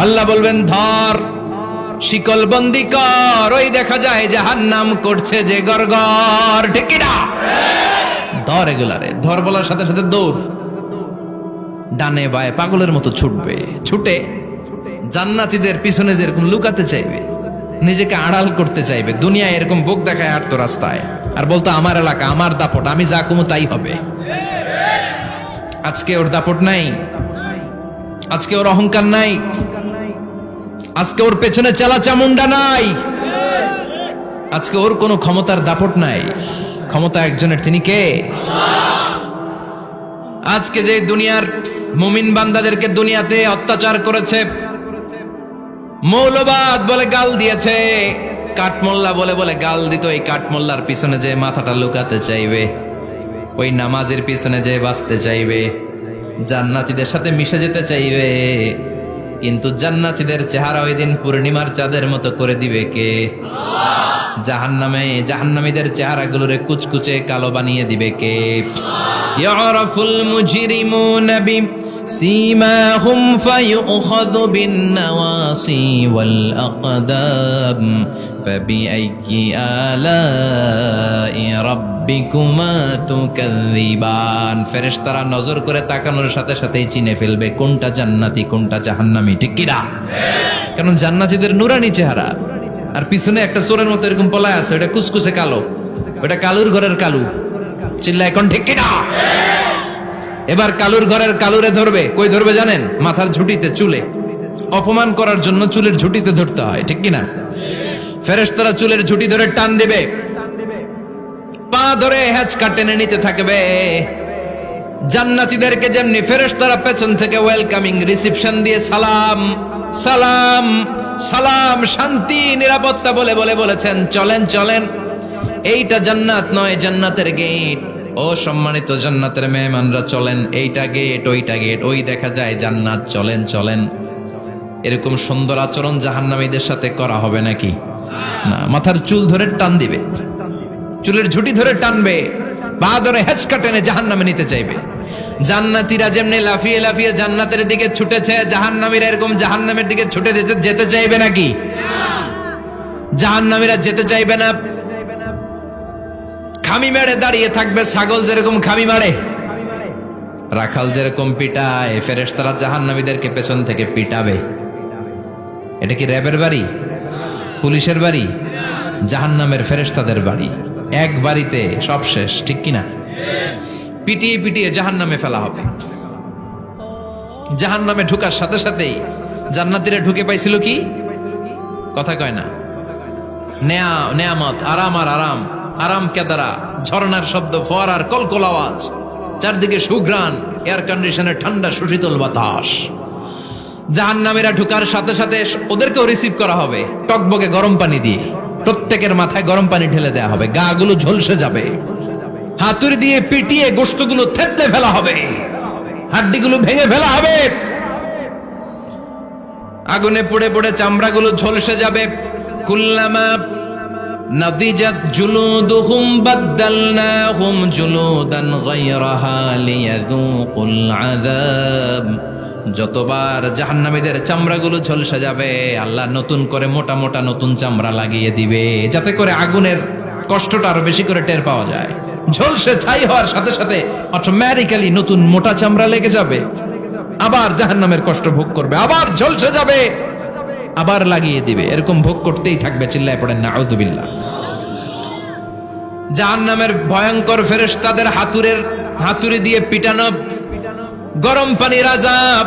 আল্লাহ বলবেন ধর, শিকল বন্দি কর। ওই দেখা যায় জাহান্নাম করছে যে গরগর, ঠিক কি না? ধর এগুলারে, ধর বলার সাথে সাথে দৌড়, ডানে বায়ে পাগলের মতো ছুটবে। ছুটে জান্নাতীদের পিছনে যেরকম লুকাতে চাইবে, নিজেকে আড়াল করতে চাইবে, দুনিয়ায় এরকম বুক দেখায় হাঁটতো রাস্তায়, আর বলতো আমার এলাকা, আমার দাপট, আমি যা কমু তাই হবে। আজকে ওর দাপট নাই, আজকে ওর অহংকার নাই, আজকে ওর পেছনে চালা চামুন্ডা নাই, আজকে ওর কোনো ক্ষমতার দাপট নাই। ক্ষমতা একজনের, তিনি কে? আজকে যে দুনিয়ার মুমিন বান্দাদেরকে দুনিয়াতে অত্যাচার করেছে, মৌলবাদ বলে গাল দিয়েছে, কাঠমোল্লা বলে বলে গাল দিত, এই কাঠমোল্লার পিছনে যে মাথাটা লুকাতে চাইবে, ওই নামাজের পিছনে যে বাঁচতে চাইবে, জান্নাতীদের সাথে মিশে যেতে চাইবে, কিন্তু জান্নাতীদের চেহারা ওই দিন পূর্ণিমার চাঁদের মতো করে দিবে কে? জাহান্নামীদের চেহারাগুলোরে কুচকুচে কালো বানিয়ে দিবে কে? ইয়ারাফুল মুজরিমুনা বিসীমাহুম ফায়ুখাযু বিন-নাওয়াসি ওয়াল আকদাম ফাবিআইয়ি আলাই রাব্বিকুমা তুকাযযিবান। ফেরেশতারা নজর করে তাকানোর সাথে সাথেই চিনে ফেলবে কোনটা জান্নাতি কোনটা জাহান্নামী, ঠিক কি না? কারণ জান্নাতীদের নুরানি চেহারা, আর পিছনে একটা চোরের মতো এরকম পলায় আছে, ওটা কুচকুচে কালো, ওটা কালুর ঘরের কালু। চিল্লা এখন, ঠিক কি না? এবার কালুর ঘরের কালুরে ধরবে, কই ধরবে জানেন? মাথার ঝুঁটিতে, চুলে। অপমান করার জন্য চুলের ঝুঁটিতে ধরতে হয়, ঠিক কি না? ফেরেশতারা চুলের ঝুঁটি ধরে টান দিবে, পা ধরে হ্যাচকা টেনে নিতে থাকবে। জান্নাতীদেরকে যেমনি ফেরেশতারা পেছন থেকে ওয়েলকামিং রিসিপশন দিয়ে সালাম সালাম সালাম, শান্তি নিরাপত্তা বলে বলে বলেছেন চলেন চলেন, এইটা জান্নাত নয়, জান্নাতের গেট। ও সম্মানিত জান্নাতের মেহমানরা চলেন, এইটা গেট, ওইটা গেট, ওই দেখা যায় জান্নাত, চলেন চলেন। এরকম সুন্দর আচরণ জাহান্নামীদের সাথে করা হবে নাকি? না, মাথার চুল ধরে টান দিবে, চুলের ঝুঁটি ধরে টানবে, পা ধরে হেঁচকা টেনে জাহান্নামে নিতে চাইবে। জান্নাতীরা যেমনি লাফিয়ে লাফিয়ে জান্নাতের দিকে ছুটেছে, জাহান্নামীরা এরকম জাহান্নামের দিকে ছুটে যেতে চাইবে নাকি? জাহান্নামীরা যেতে চাইবে না, খামি মেরে দাঁড়িয়ে থাকবে। ছাগল যেরকম খামি মারে, রাখাল যেরকম পিটায়, ফেরেশতারা জাহান্নামীদেরকে পেছন থেকে পিটাবে। এটা কি র্যাবের বাড়ি, পুলিশের বাড়ি? জাহান্নামের ফেরেশতাদের বাড়ি। এক বাড়িতে সব শেষ, ঠিক কিনা? পিটিয়ে পিটিয়ে জাহান্নামে ফেলা হবে। জাহান্নামে ঢুকার সাথে সাথেই জান্নাতীরা ঢুকে পাইছিল কি? কথা কয় না। নেয়ামত, আরাম আর আরাম, আরাম কেদারা, ঝর্ণার শব্দ, ফোয়ারার কলকল আওয়াজ, চারদিকে সুঘ্রাণ, এয়ার কন্ডিশনের ঠান্ডা সুশীতল বাতাস। জাহান্নামীরা ঢুকার সাথে সাথে ওদেরকেও রিসিভ করা হবে টকবকে গরম পানি দিয়ে। প্রত্যেকের মাথায় গরম পানি ঢেলে দেওয়া হবে, গা গুলো ঝলসে যাবে, হাতুড়ি দিয়ে পিটিয়ে গোশতগুলো থেতলে ফেলা হবে, হাড্ডিগুলো ভেঙে ফেলা হবে, আগুনে পুড়ে পুড়ে চামড়াগুলো ঝলসে যাবে। কুল্লামা নাদিজাত জুলুদুহুম বাদদালনাহুম জুলুদান গায়রাহা লিয়াযুকুল আযাব। যতবার জাহান্নামীদের চামড়াগুলো ঝলসে যাবে, আল্লাহ নতুন করে মোটা মোটা নতুন চামড়া লাগিয়ে দিবে, যাতে করে আগুনের কষ্টটা আরো বেশি করে টের পাওয়া যায়। ঝলসে ছাই হওয়ার সাথে সাথে অটোমেটিক্যালি নতুন মোটা চামড়া লেগে যাবে, আবার জাহান্নামের কষ্ট ভোগ করবে, আবার ঝলসে যাবে, আবার লাগিয়ে দিবে। এরকম ভোগ করতেই থাকবে। চিল্লায় পড়েন নাউযুবিল্লাহ। জাহান্নামের ভয়ঙ্কর ফেরেশতাদের হাতুড়ি দিয়ে পিটানো, গরম পানির আযাব,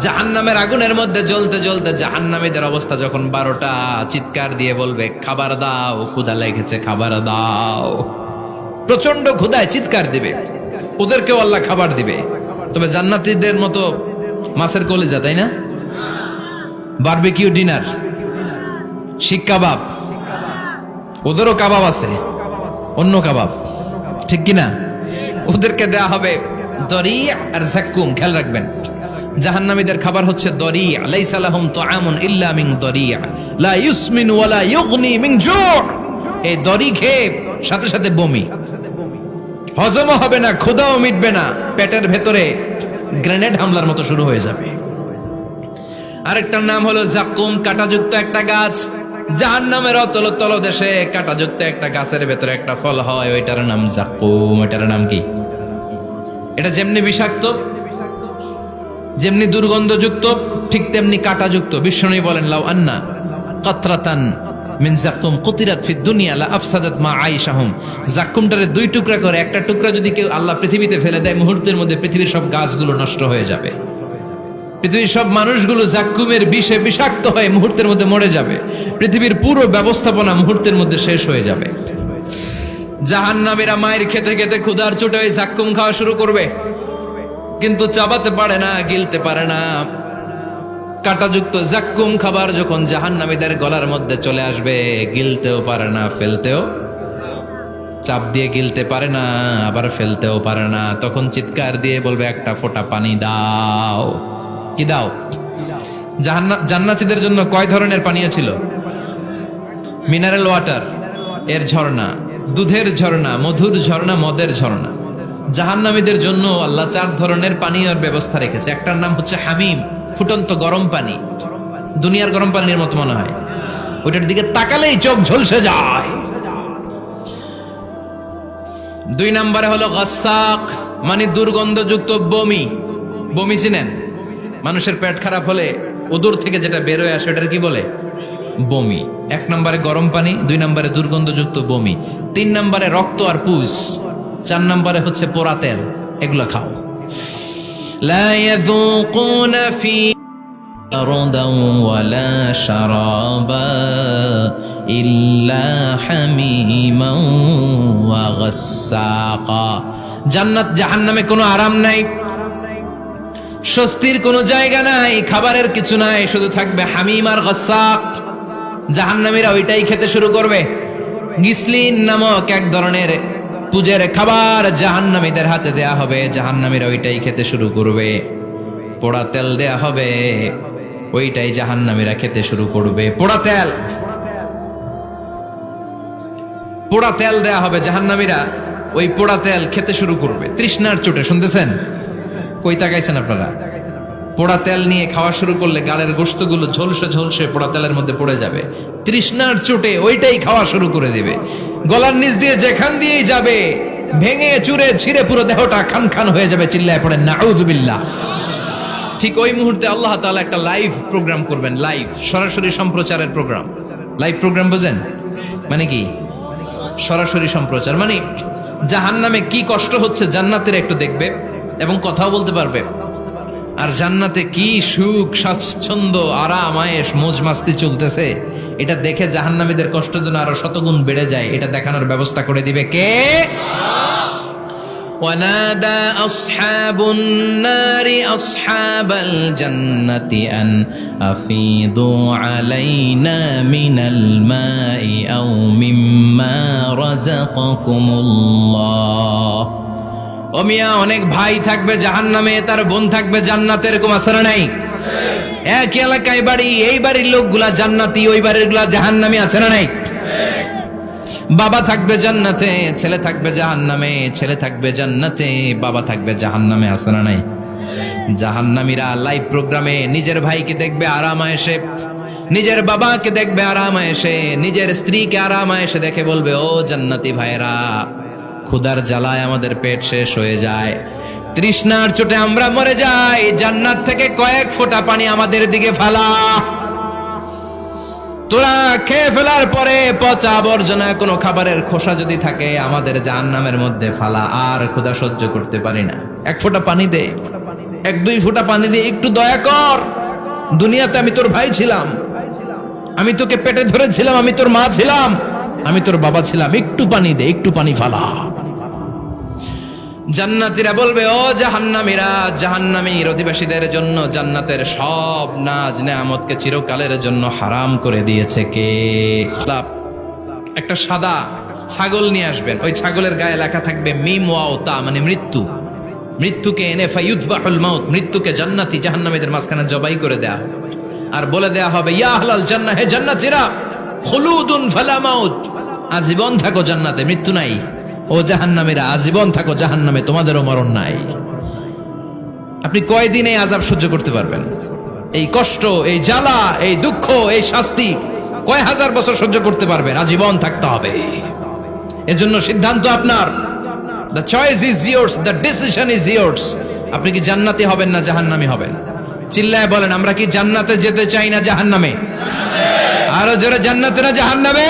জাহান্নামের আগুনের মধ্যে জ্বলতে জ্বলতে জাহান্নামীদের অবস্থা যখন 12টা, চিৎকার দিয়ে বলবে খাবার দাও, ক্ষুধা লেগেছে, খাবার দাও। প্রচন্ড ক্ষুধায় চিৎকার দিবে, ওদেরকেও আল্লাহ খাবার দিবে। তবে জান্নাতীদের মতো মাছের কলিজা, তাই না? বারবিকিউ ডিনার, শিক কাবাব, ওদেরও কাবাব আছে, অন্য কাবাব, ঠিক কিনা? ওদেরকে দেয়া হবে দরি আর যাক্কুম। খেয়াল রাখবেন, জাহান্নামীদের খাবার হচ্ছে দরি। লাইসা লাহুম তুআমুন ইল্লা মিন দরি লা ইউসমিন ওয়া লা ইউগনি মিন জু'। এই দরি খেয়ে সাথে সাথে বমি, হজমও হবে না, ক্ষুধাও মিটবে না, পেটের ভেতরে গ্রেনেড হামলার মতো শুরু হয়ে যাবে। আরেকটার নাম হলো জাক্কুম, কাঁটাযুক্ত একটা গাছ। জাহান্নামের অতল তলদেশে কাঁটাযুক্ত একটা গাছের ভেতরে একটা ফল হয়, ওইটার নাম জাক্কুম। ওইটার নাম কি? এটা যেমনি বিষাক্ত, যেমনি দুর্গন্ধযুক্ত, ঠিক তেমনি কাঁটাযুক্ত। বিষ্ণু বলেন, লাউ আন্না কাতরাতান মিন জাক্কুম কুতিরাত ফিদ দুনিয়া লা আফসাদাত মা আইশাহুম। জাক্কুমটারে দুই টুকরা করে একটা টুকরা যদি কেউ আল্লাহ পৃথিবীতে ফেলে দেয়, মুহূর্তের মধ্যে পৃথিবীর সব গাছগুলো নষ্ট হয়ে যাবে। পৃথিবীর সব মানুষগুলো জাক্কুমের বিষে বিষাক্ত হয়ে মুহূর্তের মধ্যে মরে যাবে। পৃথিবীর পুরো ব্যবস্থাপনা মুহূর্তের মধ্যে শেষ হয়ে যাবে। জাহান্নামীরা মায়ের খেতে খেতে ক্ষুধার চোটে ওই জাক্কুম খাওয়া শুরু করবে, কিন্তু চাবাতে পারে না, গিলতে পারে না। কাঁটাযুক্ত জাক্কুম খাবার যখন জাহান্নামীদের গলার মধ্যে চলে আসবে, গিলতেও পারে না, ফেলতেও, চাপ দিয়ে গিলতে পারে না, আবার ফেলতেও পারে না। তখন চিৎকার দিয়ে বলবে, একটা ফোঁটা পানি দাও। কি দাও? জান্নাতীদের জন্য কয় ধরনের পানীয় ছিল? মিনারেল ওয়াটার, এর ঝর্ণা, দুধের ঝর্ণা, মধুর ঝর্ণা, মদের ঝর্ণা। জাহান্নামীদের জন্য আল্লাহ 4 ধরনের পানীয়ের ব্যবস্থা রেখেছে। একটার নাম হচ্ছে হামিম, ফুটন্ত গরম পানি, দুনিয়ার গরম পানির মতো মনে হয়, ওইটার দিকে তাকালেই চোখ ঝলসে যায়। 2 নম্বরে হলো গাসাক, মানে দুর্গন্ধযুক্ত বমি। বমি চিনেন? মানুষের পেট খারাপ হলে ওদর থেকে যেটা বেরোয় আসে এটার কি বলে? বমি। 1 নম্বরে গরম পানি, 2 নম্বরে দুর্গন্ধযুক্ত বমি, 3 নম্বরে রক্ত আর পুষ, 4 নম্বরে হচ্ছে পোড়া তেল। এগুলো খাও। লা ইয়াযুকুনা ফি আরদান ওয়ালা শারাবা ইল্লা হামিমান ওয়া গাসসাকা। জান্নাত জাহান্নামে কোনো আরাম নাই, স্বস্তির কোনো জায়গা নাই, খাবারের কিছু নাই, শুধু থাকবে হামিম আর গাসসাক। জাহান্নামীরা ওইটাই খেতে শুরু করবে। গিসলিন নামক এক ধরনের পূজের খাবার জাহান্নামীদের হাতে দেয়া হবে, জাহান্নামীরা ওইটাই খেতে শুরু করবে। পোড়া তেল দেয়া হবে, ওইটাই জাহান্নামীরা খেতে শুরু করবে। পোড়া তেল, পোড়া তেল দেয়া হবে, জাহান্নামীরা ওই পোড়া তেল খেতে শুরু করবে তৃষ্ণার চোটে। শুনতেছেন? কই তাকাইছেন আপনারা? পোড়া তেল নিয়ে খাওয়া শুরু করলে গালের গোশতগুলো ঝলসে ঝলসে পোড়া তেলের মধ্যে পড়ে যাবে। তৃষ্ণার চোটে ওইটাই খাওয়া শুরু করে দেবে। গলার নিচ দিয়ে যেখান দিয়েই যাবে, ভেঙে চুরে ছিঁড়ে পুরো দেহটা খান খান হয়ে যাবে। চিল্লায় পড়েন নাউযুবিল্লাহ। ঠিক ওই মুহূর্তে আল্লাহ তাআলা একটা লাইভ প্রোগ্রাম করবেন, লাইভ, সরাসরি সম্প্রচারের প্রোগ্রাম। লাইভ প্রোগ্রাম বোঝেন মানে কি? সরাসরি সম্প্রচার মানে জাহান্নামে কি কষ্ট হচ্ছে জান্নাতের একটু দেখবে এবং কথাও বলতে পারবে। আর জান্নাতে কি সুখ, স্বাচ্ছন্দ্য, আরাম, আয়েশ, মौज মাস্তি চলতেছে, এটা দেখে জাহান্নামীদের কষ্ট যেন আরো শতগুণ বেড়ে যায়, এটা দেখানোর ব্যবস্থা করে দিবে কে? ওয়ানাদা আসহাবুন নারি আসহাবাল জান্নাতি আন আফিদু আলাইনা মিনাল মাই আও মিম্মা রাযাকাকুমুল্লাহ। ও মিয়া, অনেক ভাই থাকবে জাহান্নামে, তার বোন থাকবে জান্নাতে, এরকম আছে না নাই? এক এলাকায় বাড়ি, এই বাড়ির লোকগুলা জান্নাতি, ওই বাড়ির গুলা জাহান্নামী, আছে না নাই? বাবা থাকবে জান্নাতে, ছেলে থাকবে জাহান্নামে, ছেলে থাকবে জান্নাতে, বাবা থাকবে জাহান্নামে, আছে না নাই? জাহান্নামীরা লাইভ প্রোগ্রামে নিজের ভাইকে দেখবে আরাম আয়েশে, নিজের বাবাকে দেখবে আরাম আয়েশে, নিজের স্ত্রীকে আরাম আয়েশে দেখে বলবে, ও জান্নাতি ভাইরা, ক্ষুধার জ্বালায় আমাদের পেট শেষ হয়ে যায়, তৃষ্ণার চোটে আমরা মরে যাই, জান্নাত থেকে কয়েক ফোঁটা পানি আমাদের দিকে ফেলা। তোরা খেয়ে ফেলার পরে পচা আবর্জনা কোনো খাবারের খোসা যদি থাকে আমাদের জাহান্নামের মধ্যে ফালা, আর ক্ষুধা সহ্য করতে পারি না, 1 ফোঁটা পানি দে, 1-2 ফোঁটা পানি দে, একটু দয়া কর। দুনিয়াতে আমি তোর ভাই ছিলাম, আমি তোকে পেটে ধরেছিলাম, আমি তোর মা ছিলাম, আমি তোর বাবা ছিলাম, একটু পানি দে, একটু পানি ফালা। জান্নাতীরা বলবে, ও জাহান্নামীরা, জাহান্নামীর অধিবাসীদের জন্য জান্নাতের সব নাজ নেয়ামতকে চিরকালের জন্য হারাম করে দিয়েছে কে? একটা সাদা ছাগল নিয়ে আসবেন, ওই ছাগলের গায়ে লেখা থাকবে মিম ওয়াও তা, মানে মৃত্যু। মৃত্যুকে এনে ফায়ুযবাহুল মাউত, মৃত্যুকে জান্নাতি জাহান্নামীদের মাঝখানে জবাই করে দেয়া হবে, আর বলে দেয়া হবে, ইয়া আহলাল জান্নাহ, হে জান্নাতীরা, খুলুদুন ফালা মাউত, আজীবন থাকো জান্নাতে, মৃত্যু নাই। ও জাহান্নামীরা, আজীবন থাকো জাহান্নামে, তোমাদেরও মরণ নাই। আপনি কয়দিন এই আযাব সহ্য করতে পারবেন? এই কষ্ট, এই জ্বালা, এই দুঃখ, এই শাস্তি কয় হাজার বছর সহ্য করতে পারবেন? আজীবন থাকতে হবে। এজন্য সিদ্ধান্ত আপনার। The choice is years, the decision is years. আপনি কি জান্নাতি হবেন না জাহান্নামী হবেন? চিল্লায় বলেন, আমরা কি জান্নাতে যেতে চাই না জাহান্নামে? আরো জোরে, জান্নাতে না জাহান্নামে?